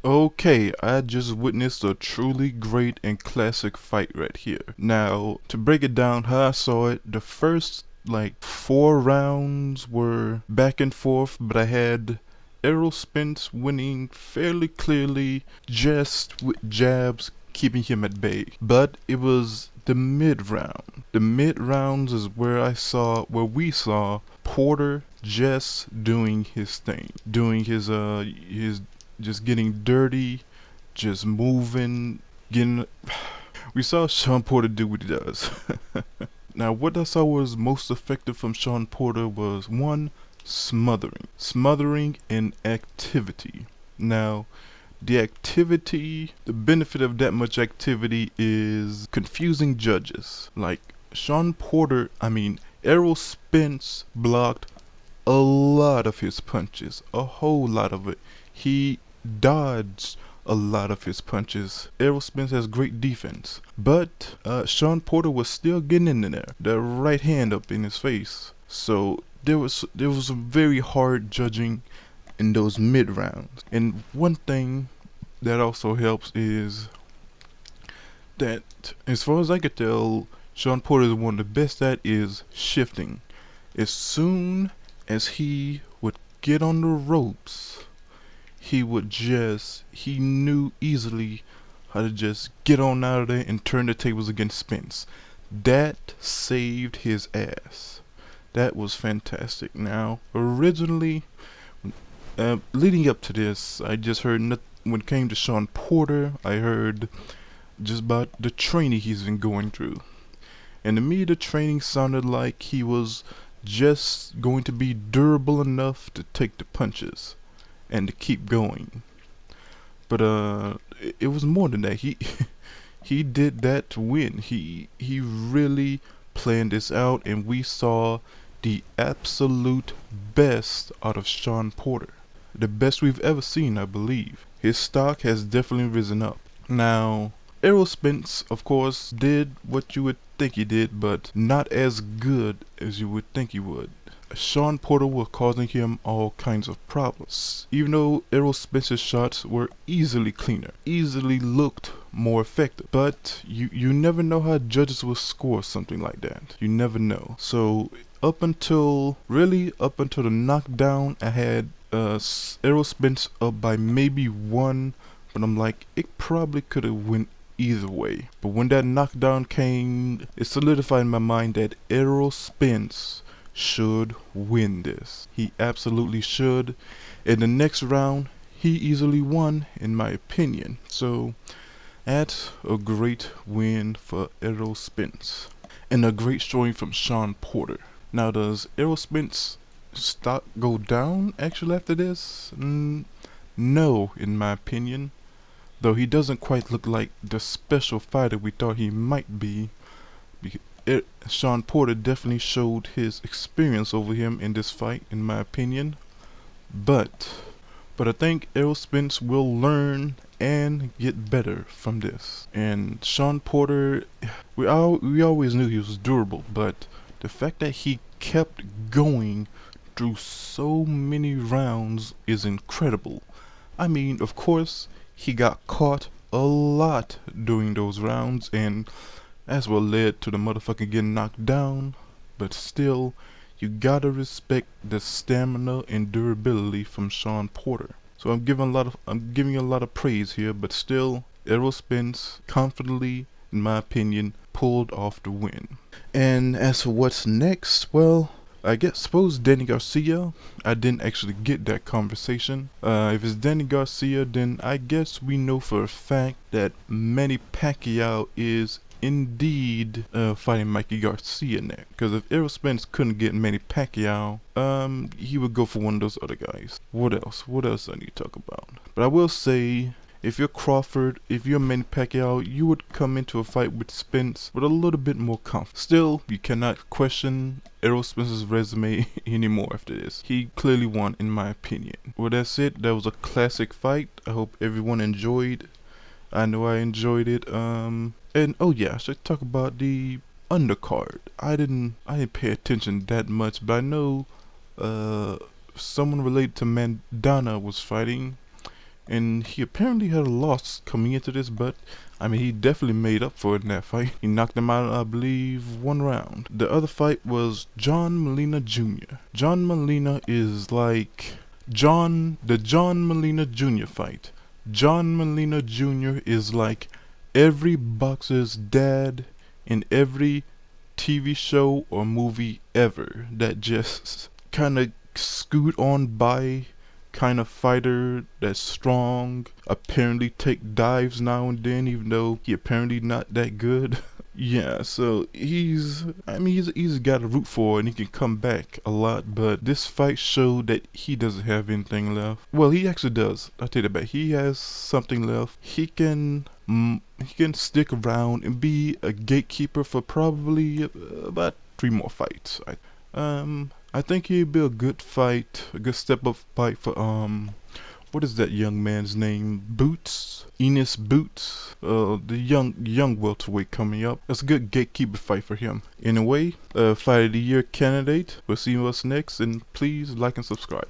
Okay, I just witnessed a truly great and classic fight right here. Now, to break it down how I saw it, the first like 4 rounds were back and forth, but I had Errol Spence winning fairly clearly just with jabs keeping him at bay. But it was the mid round. The mid rounds is where we saw Porter just doing his thing, doing his just getting dirty, just moving, getting. We saw Shawn Porter do what he does. Now, what I saw was most effective from Shawn Porter was one, smothering and activity. Now, the benefit of that much activity is confusing judges. Like Errol Spence blocked a lot of his punches, a whole lot of it. He dodged a lot of his punches. Errol Spence has great defense, but Shawn Porter was still getting in there, the right hand up in his face. So there was a very hard judging in those mid rounds. And one thing that also helps is that, as far as I could tell, Shawn Porter is one of the best at is shifting. As soon as he would get on the ropes, he knew easily how to just get on out of there and turn the tables against Spence. That saved his ass. That was fantastic. Now, originally, leading up to this, I just heard when it came to Shawn Porter, I heard just about the training he's been going through. And to me, the training sounded like he was just going to be durable enough to take the punches and to keep going. But it was more than that. He he did that to win. He really planned this out, and we saw the absolute best out of Shawn Porter. The best we've ever seen, I believe. His stock has definitely risen up. Now, Errol Spence, of course, did what you would think he did, but not as good as you would think he would. Shawn Porter was causing him all kinds of problems. Even though Errol Spence's shots were easily cleaner, easily looked more effective. But you never know how judges will score something like that. You never know. So up until the knockdown, I had Errol Spence up by maybe one, but I'm like, it probably could have went either way. But when that knockdown came, it solidified in my mind that Errol Spence should win this. He absolutely should. In the next round, he easily won, in my opinion. So that's a great win for Errol Spence. And a great showing from Shawn Porter. Now, does Errol Spence stock go down actually after this? No, in my opinion. Though he doesn't quite look like the special fighter we thought he might be. Shawn Porter definitely showed his experience over him in this fight, in my opinion. But I think Errol Spence will learn and get better from this. And Shawn Porter, we always knew he was durable, but the fact that he kept going through so many rounds is incredible. I mean, of course, he got caught a lot during those rounds, and that's what led to the motherfucker getting knocked down. But still, you gotta respect the stamina and durability from Shawn Porter. So I'm giving a lot of praise here, but still, Errol Spence confidently, in my opinion, pulled off the win. And as for what's next, well, suppose Danny Garcia. I didn't actually get that conversation. If it's Danny Garcia, then I guess we know for a fact that Manny Pacquiao is indeed fighting Mikey Garcia next. Because if Errol Spence couldn't get Manny Pacquiao, he would go for one of those other guys. What else? What else I need to talk about? But I will say, if you're Crawford, if you're Manny Pacquiao, you would come into a fight with Spence with a little bit more confidence. Still, you cannot question Errol Spence's resume anymore after this. He clearly won, in my opinion. Well, that's it. That was a classic fight. I hope everyone enjoyed. I know I enjoyed it. And oh yeah, I should talk about the undercard. I didn't pay attention that much, but I know someone related to Mandana was fighting. and he apparently had a loss coming into this, but I mean, he definitely made up for it in that fight. He knocked him out, I believe, 1 round. The other fight was John Molina Jr. John Molina is like the John Molina Jr. fight. John Molina Jr. is like every boxer's dad in every TV show or movie ever that just kind of scoot on by, kind of fighter that's strong, apparently take dives now and then even though he apparently not that good. Yeah, so he's he's got to root for and he can come back a lot, but this fight showed that he doesn't have anything left. Well, he actually does. I take it back. He has something left. He can stick around and be a gatekeeper for probably about 3 more fights. I think he'd be a good fight, a good step up fight for what is that young man's name? Boots? Enos Boots? The young welterweight coming up. That's a good gatekeeper fight for him. Anyway, fight of the year candidate. We'll see what's next, and please like and subscribe.